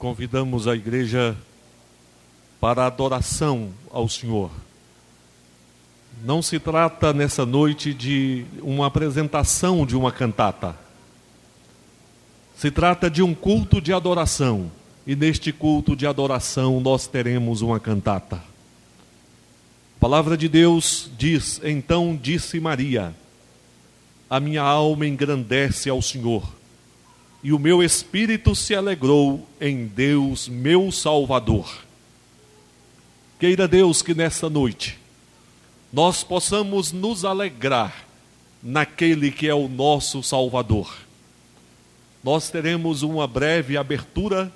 convidamos a igreja para a adoração ao Senhor. Não se trata nessa noite de uma apresentação de uma cantata. Se trata de um culto de adoração. E neste culto de adoração nós teremos uma cantata. A palavra de Deus diz: então disse Maria: a minha alma engrandece ao Senhor, e o meu espírito se alegrou em Deus, meu Salvador. Queira Deus que nessa noite nós possamos nos alegrar naquele que é o nosso Salvador. Nós teremos uma breve abertura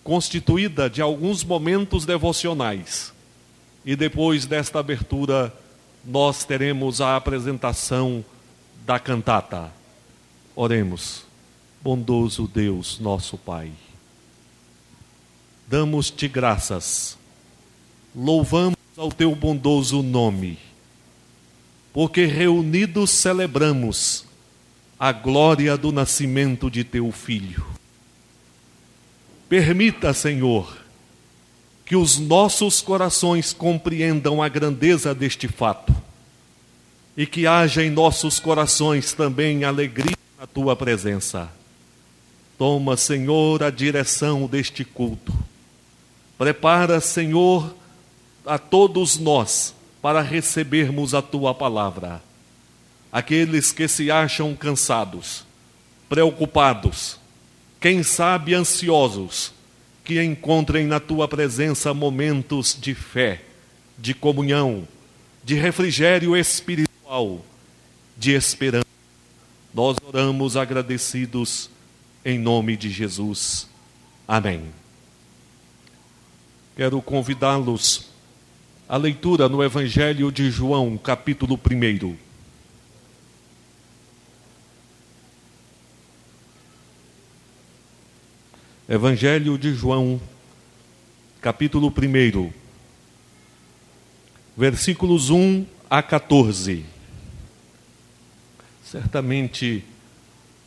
constituída de alguns momentos devocionais. E depois desta abertura, nós teremos a apresentação da cantata. Oremos. Bondoso Deus, nosso Pai, damos-te graças, louvamos ao teu bondoso nome, porque reunidos celebramos a glória do nascimento de teu Filho. Permita, Senhor, que os nossos corações compreendam a grandeza deste fato e que haja em nossos corações também alegria na tua presença. Toma, Senhor, a direção deste culto. Prepara, Senhor, a todos nós para recebermos a tua palavra. Aqueles que se acham cansados, preocupados, quem sabe ansiosos, que encontrem na tua presença momentos de fé, de comunhão, de refrigério espiritual, de esperança. Nós oramos agradecidos em nome de Jesus. Amém. Quero convidá-los à leitura no Evangelho de João, capítulo 1. Evangelho de João, capítulo 1, versículos 1 a 14. Certamente,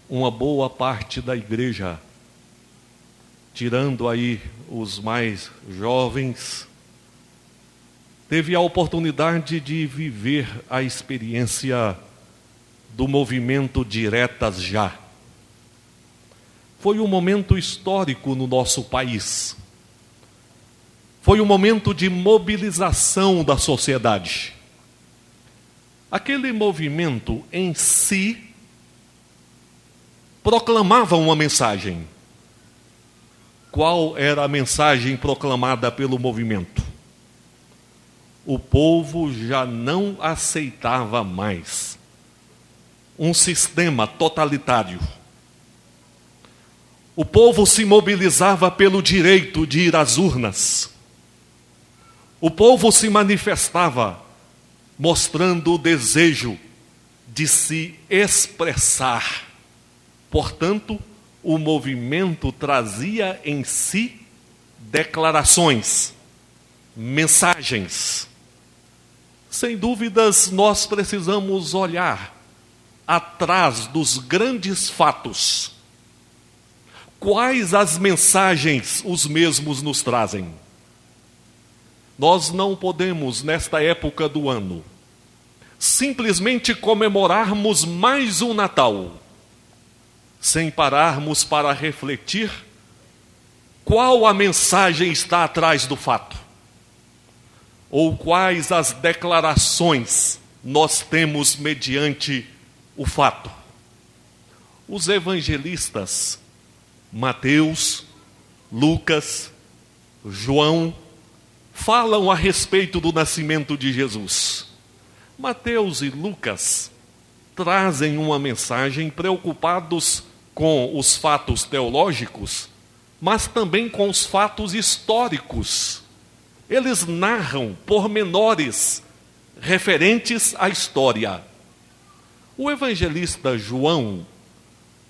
uma boa parte da igreja, tirando aí os mais jovens, teve a oportunidade de viver a experiência do movimento Diretas Já. Foi um momento histórico no nosso país. Foi um momento de mobilização da sociedade. Aquele movimento em si proclamava uma mensagem. Qual era a mensagem proclamada pelo movimento? O povo já não aceitava mais um sistema totalitário. O povo se mobilizava pelo direito de ir às urnas. O povo se manifestava mostrando o desejo de se expressar. Portanto, o movimento trazia em si declarações, mensagens. Sem dúvidas, nós precisamos olhar atrás dos grandes fatos. Quais as mensagens os mesmos nos trazem? Nós não podemos, nesta época do ano, simplesmente comemorarmos mais um Natal, sem pararmos para refletir qual a mensagem está atrás do fato, ou quais as declarações nós temos mediante o fato. Os evangelistas Mateus, Lucas, João falam a respeito do nascimento de Jesus. Mateus e Lucas trazem uma mensagem preocupados com os fatos teológicos, mas também com os fatos históricos. Eles narram pormenores referentes à história. O evangelista João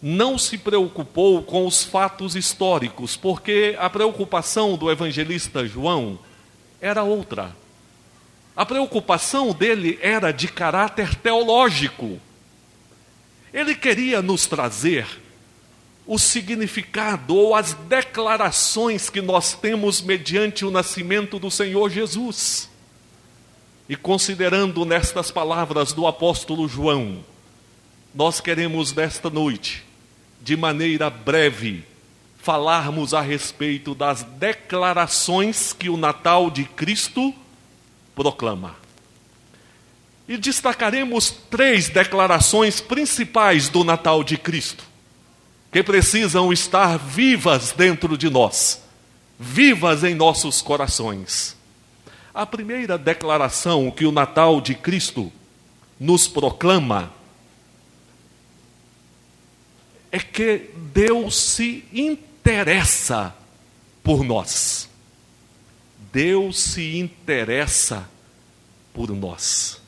não se preocupou com os fatos históricos, porque a preocupação do evangelista João era outra. A preocupação dele era de caráter teológico. Ele queria nos trazer o significado ou as declarações que nós temos mediante o nascimento do Senhor Jesus. E considerando nestas palavras do apóstolo João, nós queremos nesta noite, de maneira breve, falarmos a respeito das declarações que o Natal de Cristo proclama. E destacaremos 3 declarações principais do Natal de Cristo, que precisam estar vivas dentro de nós, vivas em nossos corações. A primeira declaração que o Natal de Cristo nos proclama é que Deus se interessa por nós. Deus se interessa por nós.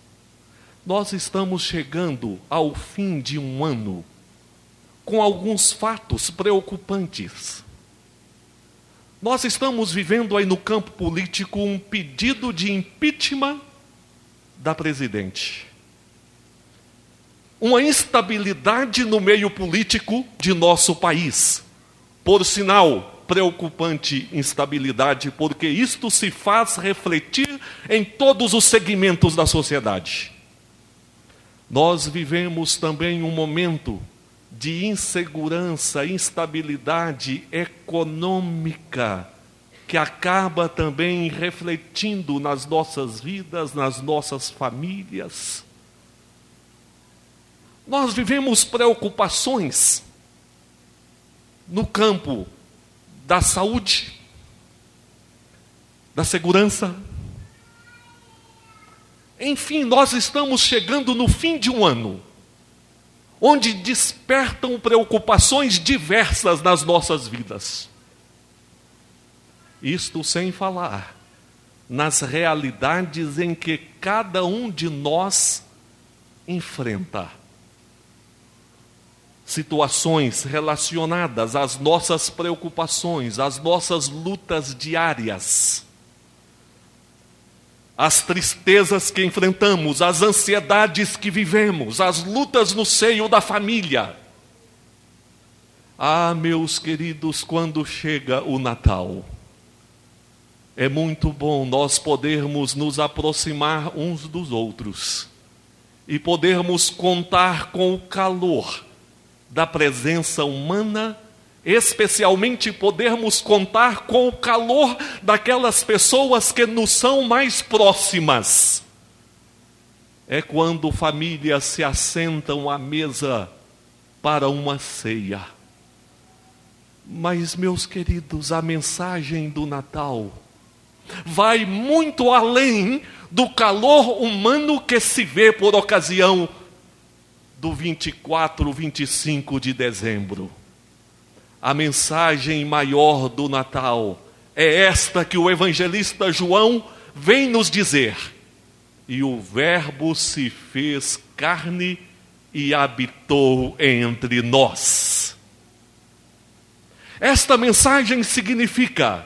Nós estamos chegando ao fim de um ano com alguns fatos preocupantes. Nós estamos vivendo aí no campo político um pedido de impeachment da presidente. Uma instabilidade no meio político de nosso país. Por sinal, preocupante instabilidade, porque isto se faz refletir em todos os segmentos da sociedade. Nós vivemos também um momento de insegurança, instabilidade econômica, que acaba também refletindo nas nossas vidas, nas nossas famílias. Nós vivemos preocupações no campo da saúde, da segurança. Enfim, nós estamos chegando no fim de um ano, onde despertam preocupações diversas nas nossas vidas. Isto sem falar nas realidades em que cada um de nós enfrenta. Situações relacionadas às nossas preocupações, às nossas lutas diárias, as tristezas que enfrentamos, as ansiedades que vivemos, as lutas no seio da família. Ah, meus queridos, quando chega o Natal, é muito bom nós podermos nos aproximar uns dos outros e podermos contar com o calor da presença humana, especialmente podermos contar com o calor daquelas pessoas que nos são mais próximas. É quando famílias se assentam à mesa para uma ceia. Mas, meus queridos, a mensagem do Natal vai muito além do calor humano que se vê por ocasião do 24, 25 de dezembro. A mensagem maior do Natal é esta que o evangelista João vem nos dizer: e o Verbo se fez carne e habitou entre nós. Esta mensagem significa: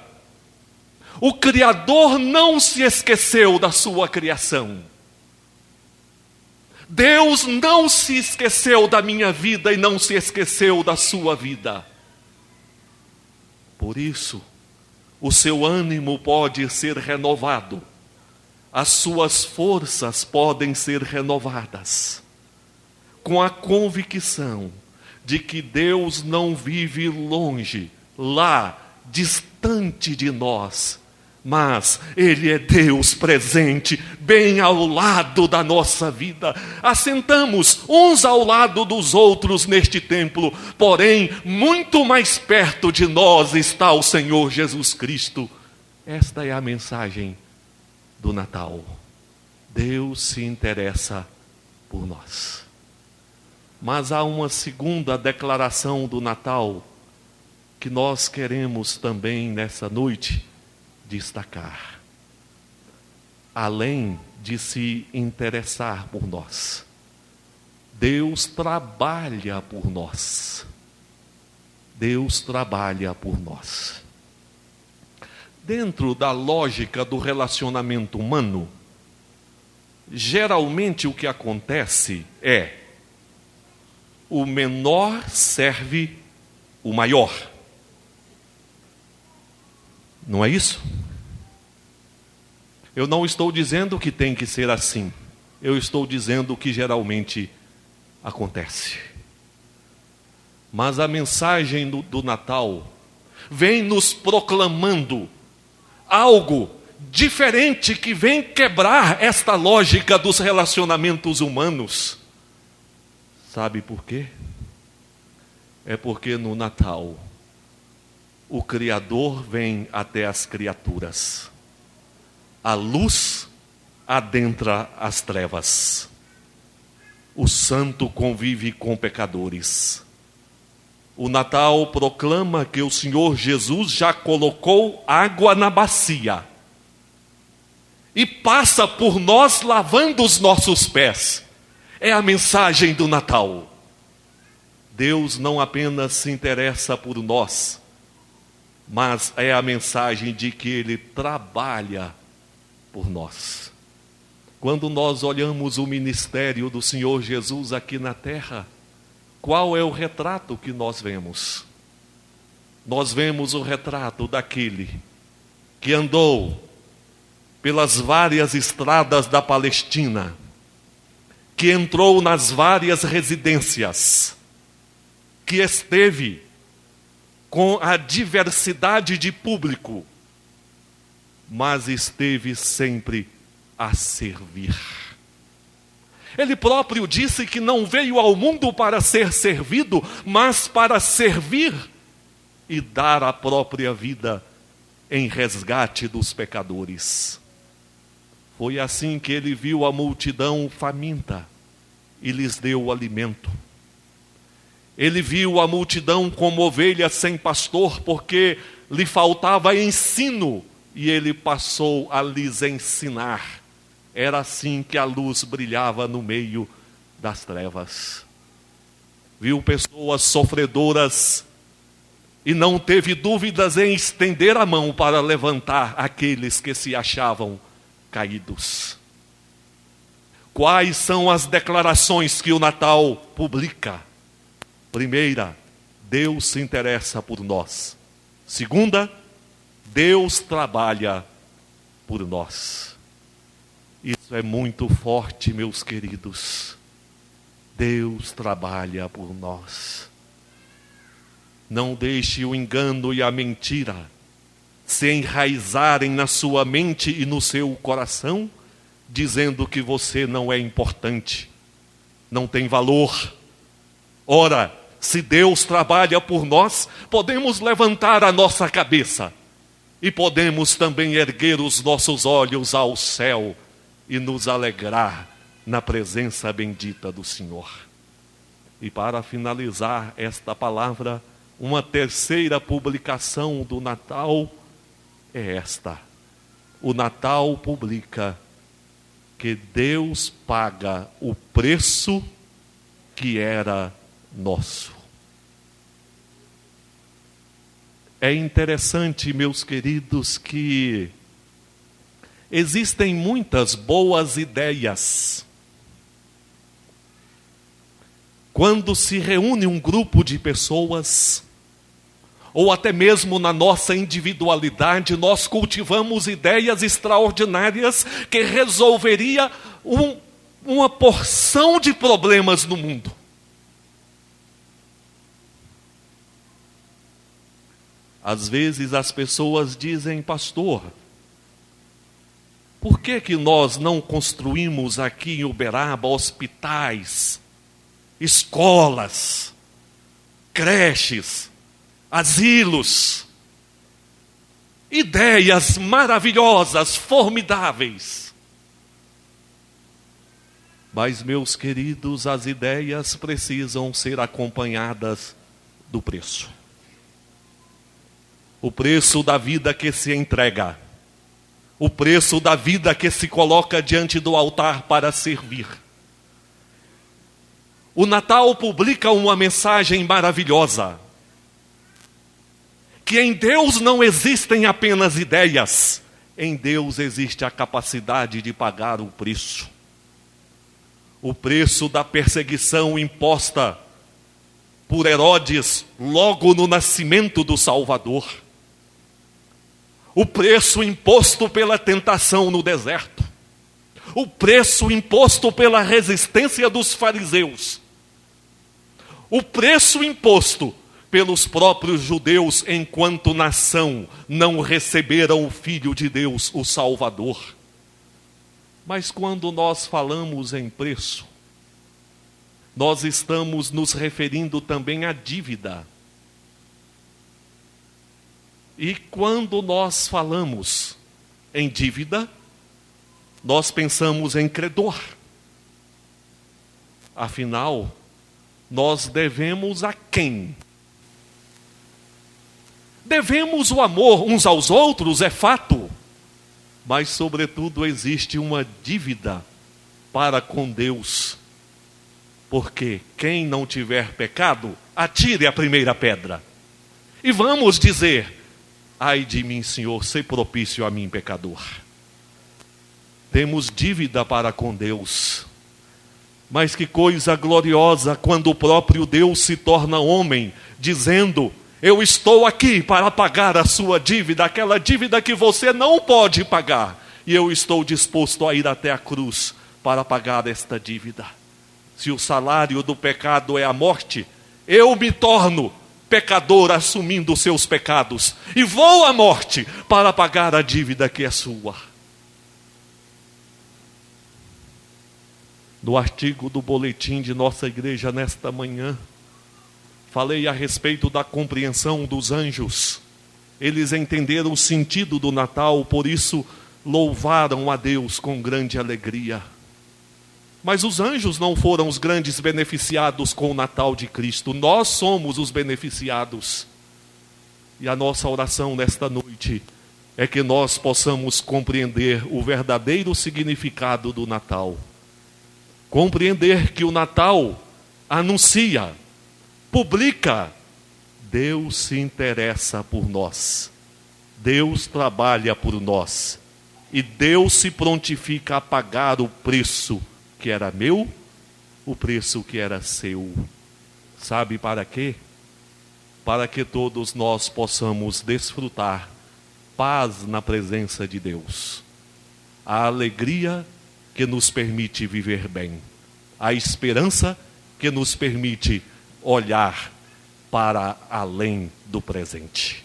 o Criador não se esqueceu da sua criação. Deus não se esqueceu da minha vida e não se esqueceu da sua vida. Por isso, o seu ânimo pode ser renovado, as suas forças podem ser renovadas, com a convicção de que Deus não vive longe, lá, distante de nós, mas Ele é Deus presente, bem ao lado da nossa vida. Assentamos uns ao lado dos outros neste templo, porém, muito mais perto de nós está o Senhor Jesus Cristo. Esta é a mensagem do Natal. Deus se interessa por nós. Mas há uma segunda declaração do Natal que nós queremos também nessa noite destacar. Além de se interessar por nós, Deus trabalha por nós. Deus trabalha por nós. Dentro da lógica do relacionamento humano, geralmente o que acontece é: o menor serve o maior. Não é isso? Eu não estou dizendo que tem que ser assim. Eu estou dizendo o que geralmente acontece. Mas a mensagem do Natal vem nos proclamando algo diferente que vem quebrar esta lógica dos relacionamentos humanos. Sabe por quê? É porque no Natal o Criador vem até as criaturas. A luz adentra as trevas. O santo convive com pecadores. O Natal proclama que o Senhor Jesus já colocou água na bacia e passa por nós lavando os nossos pés. É a mensagem do Natal. Deus não apenas se interessa por nós, mas é a mensagem de que Ele trabalha por nós. Quando nós olhamos o ministério do Senhor Jesus aqui na terra, qual é o retrato que nós vemos? Nós vemos o retrato daquele que andou pelas várias estradas da Palestina, que entrou nas várias residências, que esteve com a diversidade de público, mas esteve sempre a servir. Ele próprio disse que não veio ao mundo para ser servido, mas para servir e dar a própria vida em resgate dos pecadores. Foi assim que ele viu a multidão faminta e lhes deu o alimento. Ele viu a multidão como ovelhas sem pastor, porque lhe faltava ensino, e ele passou a lhes ensinar. Era assim que a luz brilhava no meio das trevas. Viu pessoas sofredoras e não teve dúvidas em estender a mão para levantar aqueles que se achavam caídos. Quais são as declarações que o Natal publica? Primeira, Deus se interessa por nós. Segunda, Deus trabalha por nós. Isso é muito forte, meus queridos. Deus trabalha por nós. Não deixe o engano e a mentira se enraizarem na sua mente e no seu coração, dizendo que você não é importante, não tem valor. Ora, se Deus trabalha por nós, podemos levantar a nossa cabeça e podemos também erguer os nossos olhos ao céu e nos alegrar na presença bendita do Senhor. E para finalizar esta palavra, uma terceira publicação do Natal é esta. O Natal publica que Deus paga o preço que era nosso. É interessante, meus queridos, que existem muitas boas ideias. Quando se reúne um grupo de pessoas, ou até mesmo na nossa individualidade, nós cultivamos ideias extraordinárias que resolveria uma porção de problemas no mundo. Às vezes as pessoas dizem: pastor, por que nós não construímos aqui em Uberaba hospitais, escolas, creches, asilos? Ideias maravilhosas, formidáveis. Mas, meus queridos, as ideias precisam ser acompanhadas do preço. O preço da vida que se entrega. O preço da vida que se coloca diante do altar para servir. O Natal publica uma mensagem maravilhosa. Que em Deus não existem apenas ideias. Em Deus existe a capacidade de pagar o preço. O preço da perseguição imposta por Herodes logo no nascimento do Salvador. O preço imposto pela tentação no deserto. O preço imposto pela resistência dos fariseus. O preço imposto pelos próprios judeus enquanto nação não receberam o Filho de Deus, o Salvador. Mas quando nós falamos em preço, nós estamos nos referindo também à dívida. E quando nós falamos em dívida, nós pensamos em credor. Afinal, nós devemos a quem? Devemos o amor uns aos outros, é fato. Mas, sobretudo, existe uma dívida para com Deus. Porque quem não tiver pecado, atire a primeira pedra. E vamos dizer: ai de mim, Senhor, sei propício a mim, pecador. Temos dívida para com Deus. Mas que coisa gloriosa quando o próprio Deus se torna homem, dizendo: eu estou aqui para pagar a sua dívida, aquela dívida que você não pode pagar. E eu estou disposto a ir até a cruz para pagar esta dívida. Se o salário do pecado é a morte, eu me torno pecador assumindo os seus pecados. E vou à morte para pagar a dívida que é sua. No artigo do boletim de nossa igreja nesta manhã, falei a respeito da compreensão dos anjos. Eles entenderam o sentido do Natal, por isso louvaram a Deus com grande alegria. Mas os anjos não foram os grandes beneficiados com o Natal de Cristo. Nós somos os beneficiados. E a nossa oração nesta noite é que nós possamos compreender o verdadeiro significado do Natal. Compreender que o Natal anuncia, publica: Deus se interessa por nós, Deus trabalha por nós, e Deus se prontifica a pagar o preço que era meu, o preço que era seu. Sabe para quê? Para que todos nós possamos desfrutar paz na presença de Deus, a alegria que nos permite viver bem, a esperança que nos permite olhar para além do presente.